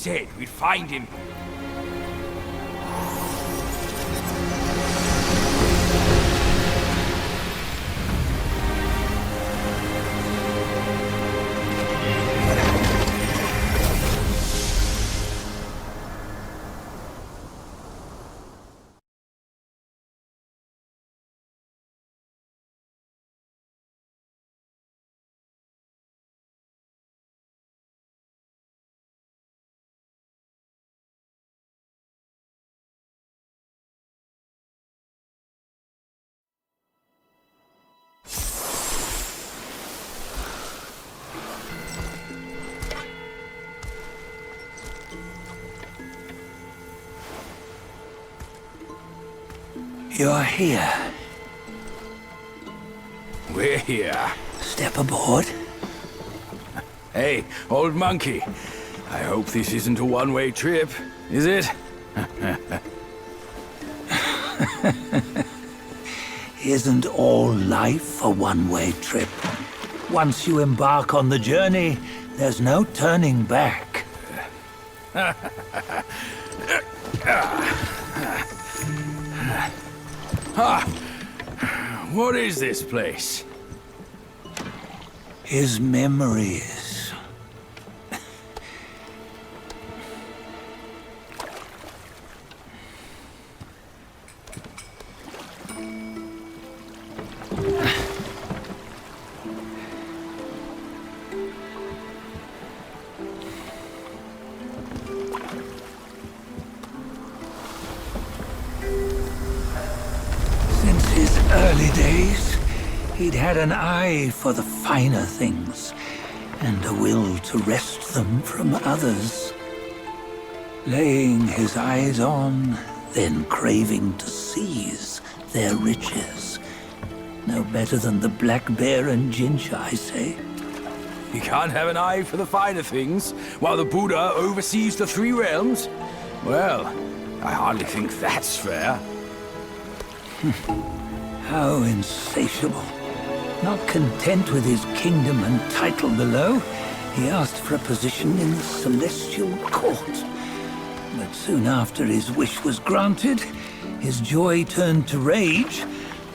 said we'd find him. You're here. We're here. Step aboard. Hey, old monkey. I hope this isn't a one-way trip, is it? Isn't all life a one-way trip? Once you embark on the journey, there's no turning back. What is this place? His memories. Since his early days, he'd had an eye for the finer things, and a will to wrest them from others. Laying his eyes on, then craving to seize their riches. No better than the black bear and ginger, I say. You can't have an eye for the finer things, while the Buddha oversees the three realms? Well, I hardly think that's fair. How insatiable. Not content with his kingdom and title below, he asked for a position in the celestial court. But soon after his wish was granted, his joy turned to rage,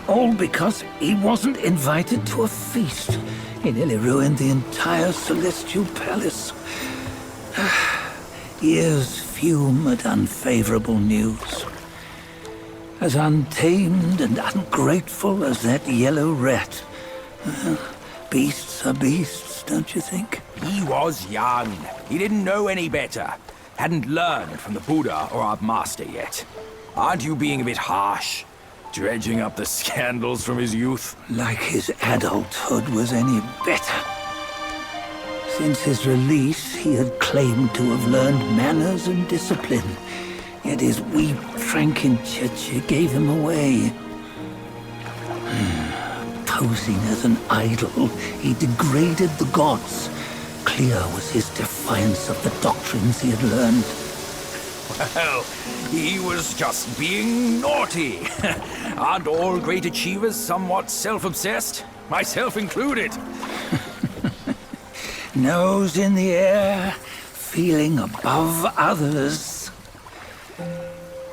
all because he wasn't invited to a feast. He nearly ruined the entire celestial palace. Ears fume at unfavorable news. As untamed and ungrateful as that yellow rat. Beasts are beasts, don't you think? He was young. He didn't know any better. Hadn't learned from the Buddha or our master yet. Aren't you being a bit harsh? Dredging up the scandals from his youth? Like his adulthood was any better. Since his release, he had claimed to have learned manners and discipline. Yet his weak Frankenchurch gave him away. Posing as an idol, he degraded the gods. Clear was his defiance of the doctrines he had learned. Well, he was just being naughty. Aren't all great achievers somewhat self-obsessed? Myself included. Nose in the air, feeling above others.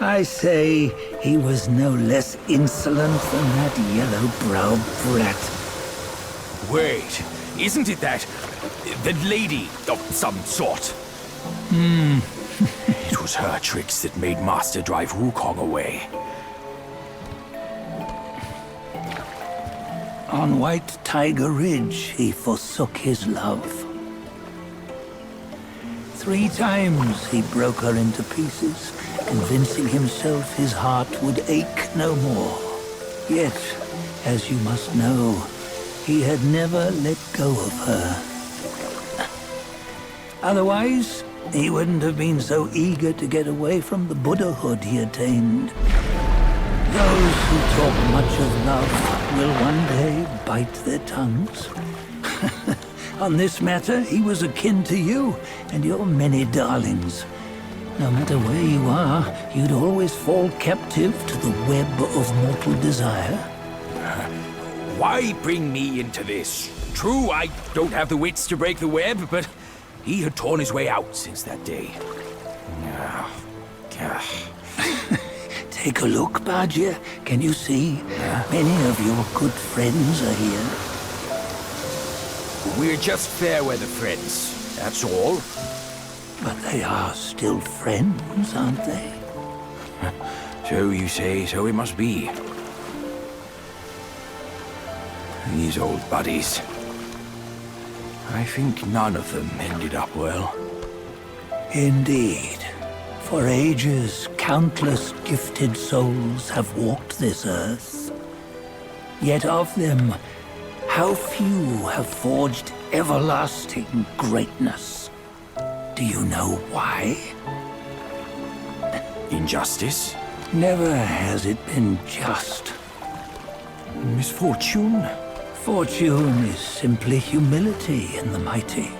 I say he was no less insolent than that yellow-browed brat. Wait, isn't it that lady of some sort? It was her tricks that made Master drive Wukong away. On White Tiger Ridge, he forsook his love. 3 times he broke her into pieces, convincing himself his heart would ache no more. Yet, as you must know, he had never let go of her. Otherwise, he wouldn't have been so eager to get away from the Buddhahood he attained. Those who talk much of love will one day bite their tongues. On this matter, he was akin to you and your many darlings. No matter where you are, you'd always fall captive to the web of mortal desire. Why bring me into this? True, I don't have the wits to break the web, but he had torn his way out since that day. Take a look, Badger. Can you see? Many of your good friends are here. We're just fair-weather friends, that's all. But they are still friends, aren't they? So you say, so it must be. These old buddies. I think none of them ended up well. Indeed. For ages, countless gifted souls have walked this earth. Yet of them, how few have forged everlasting greatness? Do you know why? Injustice? Never has it been just. Misfortune? Fortune is simply humility in the mighty.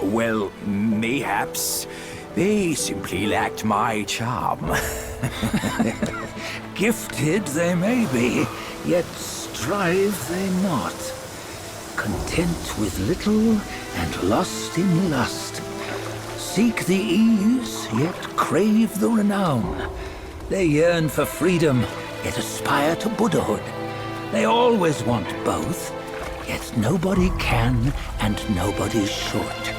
Well, mayhaps. They simply lacked my charm. Gifted they may be, yet strive they not. Content with little and lost in lust. Seek the ease, yet crave the renown. They yearn for freedom, yet aspire to Buddhahood. They always want both, yet nobody can and nobody should.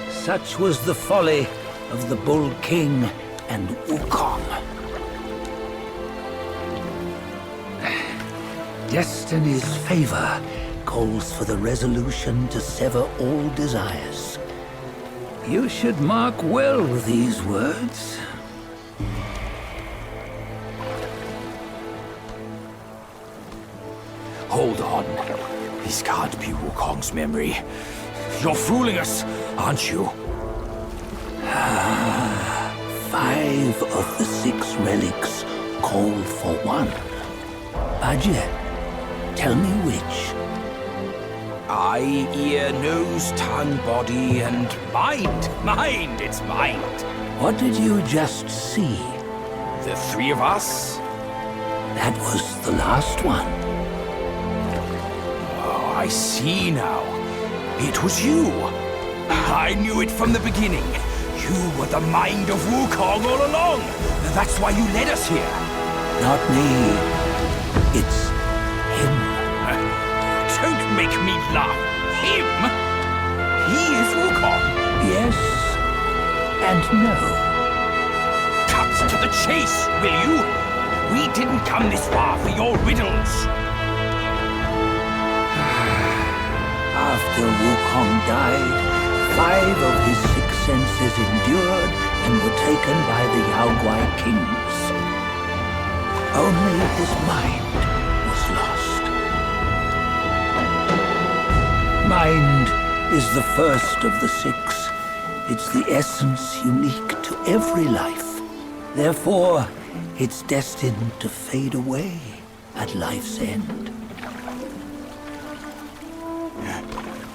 Such was the folly of the Bull King and Wukong. Destiny's favor calls for the resolution to sever all desires. You should mark well these words. Hold on. This can't be Wukong's memory. You're fooling us, aren't you? 5 of the 6 relics call for one. Badger, tell me which. Eye, ear, nose, tongue, body, and mind. Mind, it's mind. What did you just see? The 3 of us? That was the last one. Oh, I see now. It was you. I knew it from the beginning. You were the mind of Wukong all along. That's why you led us here. Not me. It's him. Don't make me laugh. Him? He is Wukong. Yes and no. Cut to the chase, will you? We didn't come this far for your riddles. After Wukong died, 5 of his 6 senses endured and were taken by the Yaoguai kings. Only his mind was lost. Mind is the first of the 6. It's the essence unique to every life. Therefore, it's destined to fade away at life's end.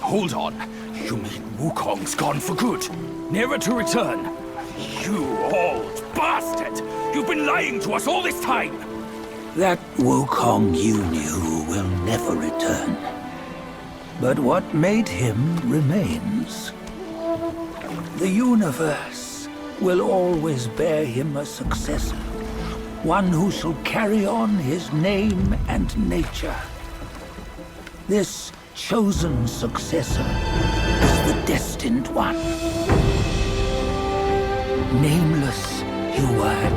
Hold on. You mean Wukong's gone for good? Never to return? You old bastard! You've been lying to us all this time! That Wukong you knew will never return. But what made him remains. The universe will always bear him a successor. One who shall carry on his name and nature. This chosen successor is the destined one. Nameless you were,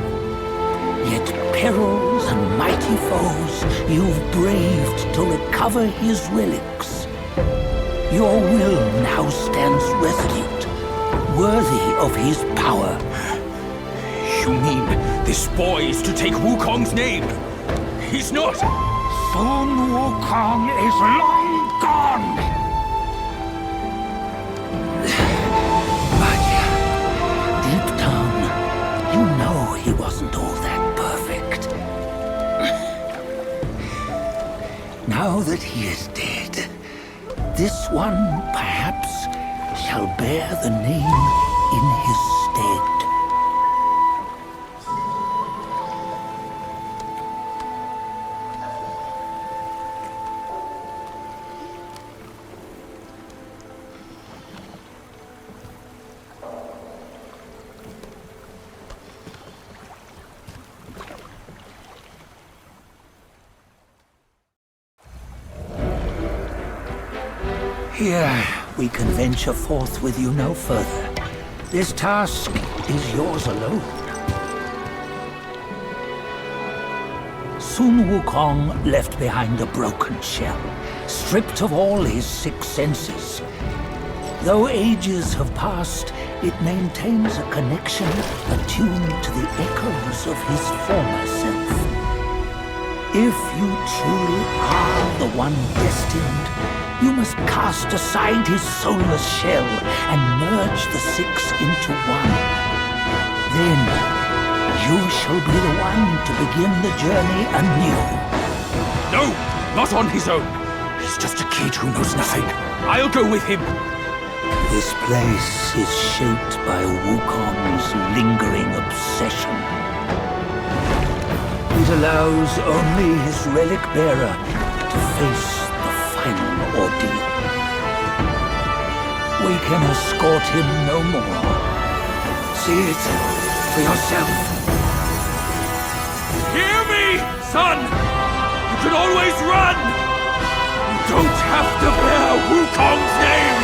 yet perils and mighty foes you've braved to recover his relics. Your will now stands resolute, worthy of his power. You mean this boy is to take Wukong's name? He's not! Sun Wukong is long gone! But deep down, you know he wasn't all that perfect. Now that he is dead, this one, perhaps, shall bear the name in his stead. Here, we can venture forth with you no further. This task is yours alone. Sun Wukong left behind a broken shell, stripped of all his 6 senses. Though ages have passed, it maintains a connection attuned to the echoes of his former self. If you truly are the one destined, you must cast aside his soulless shell and merge the 6 into one. Then, you shall be the one to begin the journey anew. No, not on his own. He's just a kid who knows nothing. I'll go with him. This place is shaped by Wukong's lingering obsession. It allows only his relic bearer to face the final ordeal. We can escort him no more. See it for yourself. Hear me, son! You can always run! You don't have to bear Wukong's name!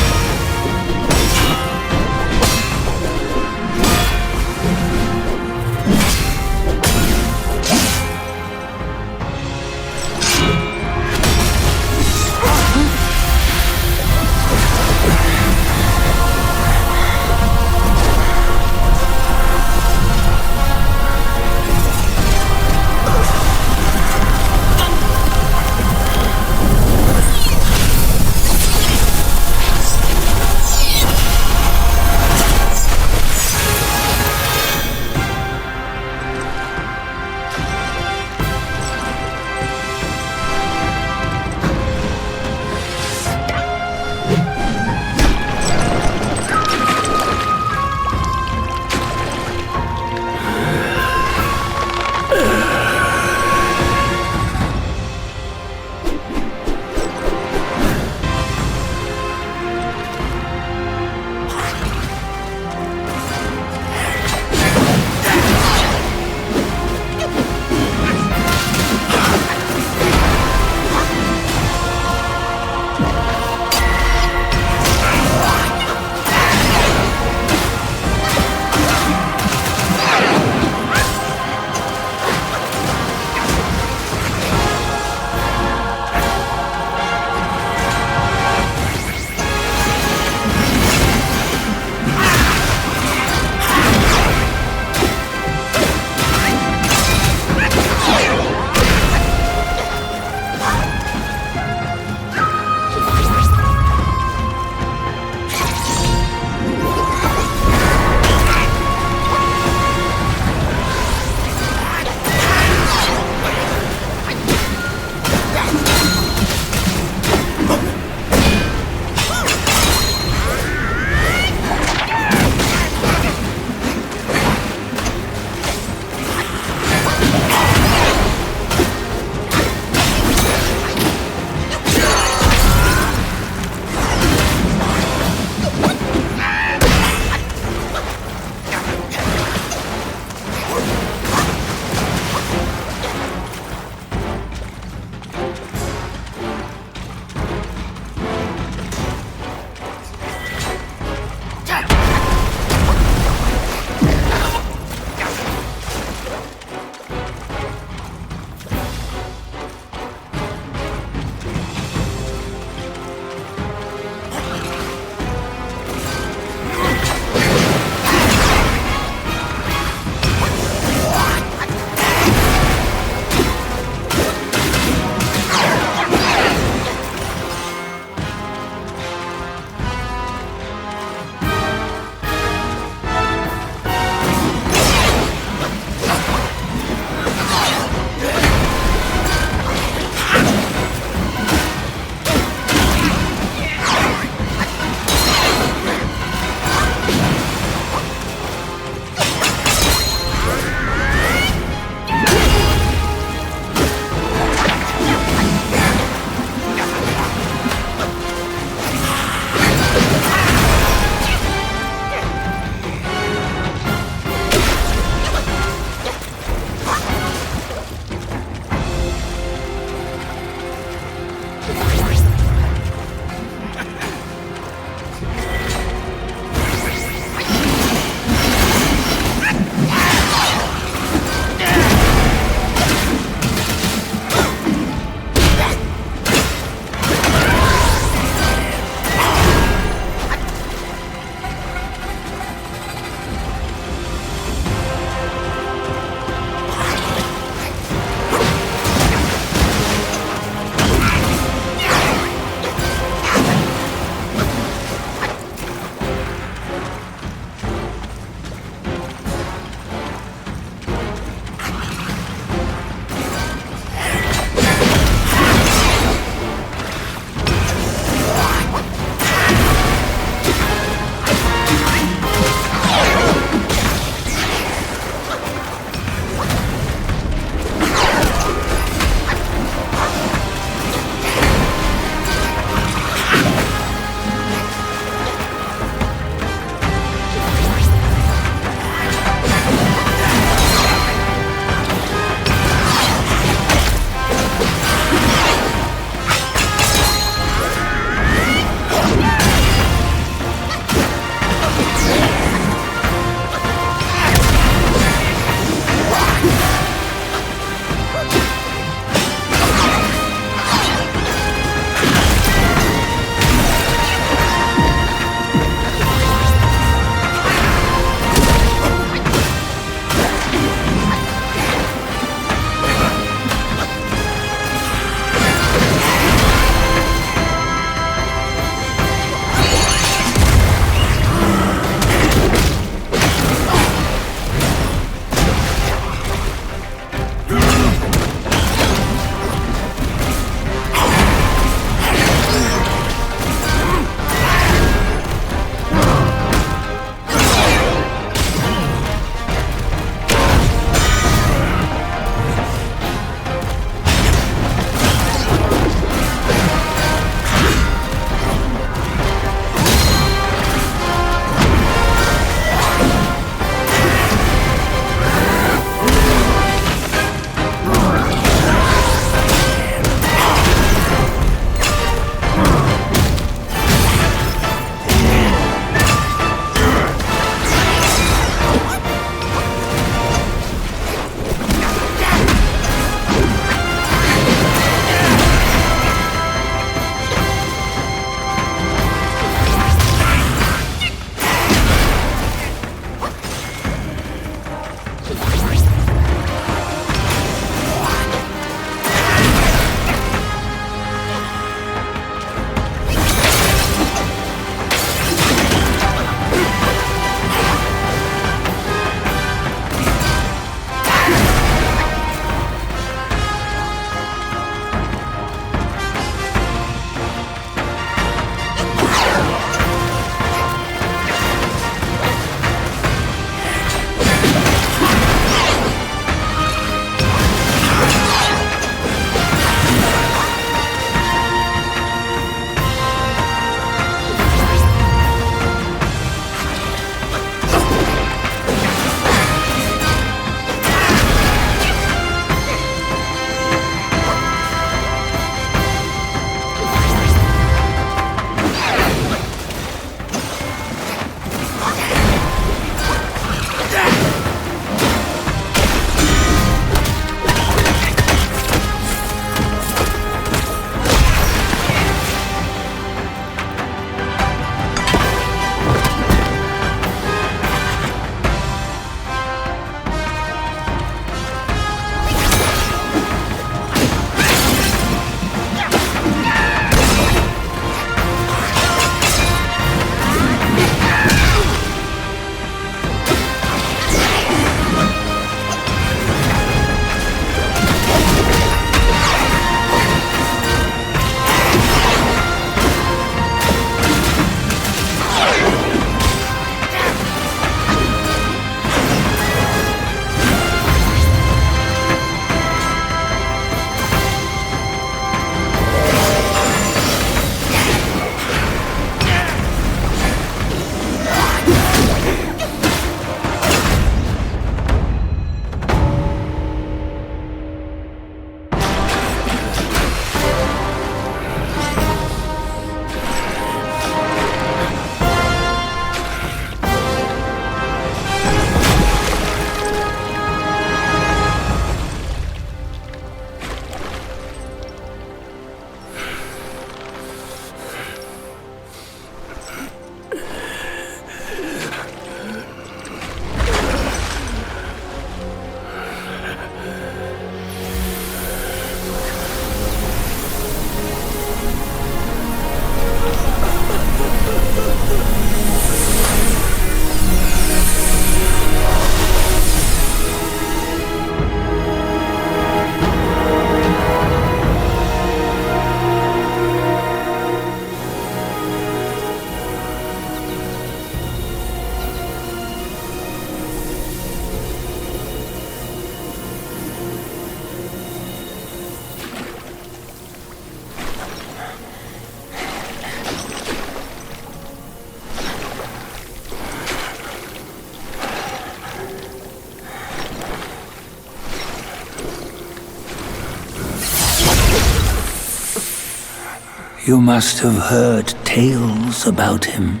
You must have heard tales about him.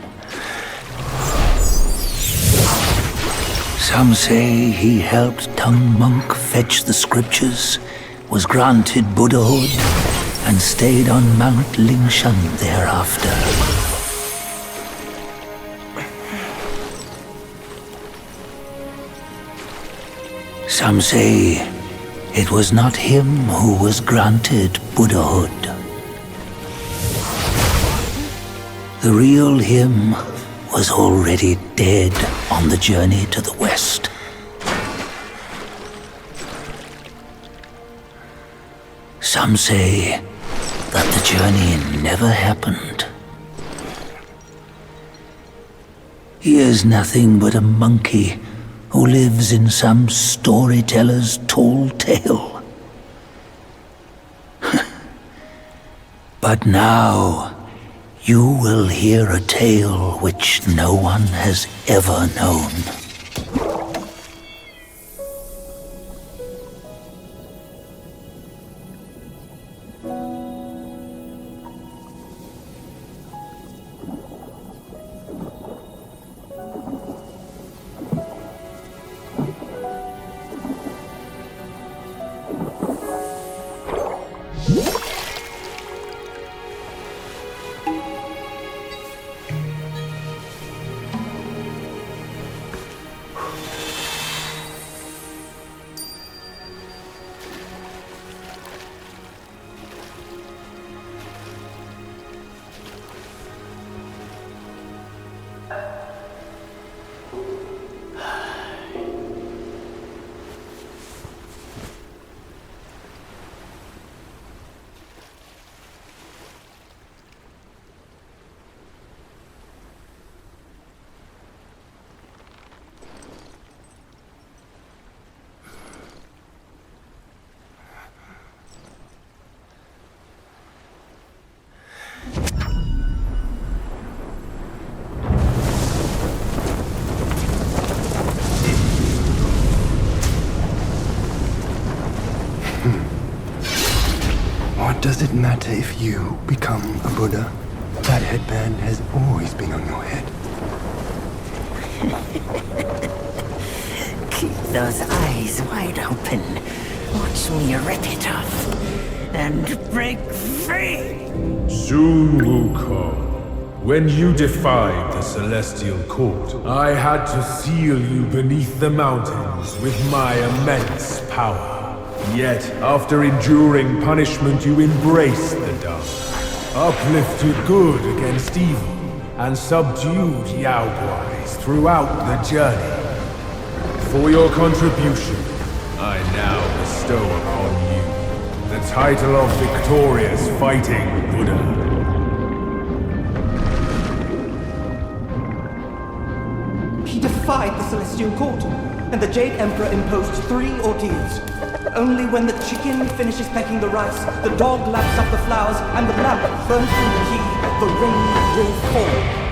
Some say he helped Tung Monk fetch the scriptures, was granted Buddhahood, and stayed on Mount Lingshan thereafter. Some say it was not him who was granted Buddhahood. The real him was already dead on the journey to the west. Some say that the journey never happened. He is nothing but a monkey who lives in some storyteller's tall tale. But now, you will hear a tale which no one has ever known. What does it matter if you become a Buddha? That headband has always been on your head. Keep those eyes wide open. Watch me rip it off and break free. Soon, Wukong. When you defied the Celestial Court, I had to seal you beneath the mountains with my immense power. Yet, after enduring punishment, you embraced the dark, uplifted good against evil, and subdued Yaoguais throughout the journey. For your contribution, I now bestow upon you the title of Victorious Fighting Buddha. He defied the Celestial Court, and the Jade Emperor imposed 3 ordeals. Only when the chicken finishes pecking the rice, the dog laps up the flowers, and the lamp burns through the key, the rain will fall.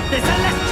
The Celestial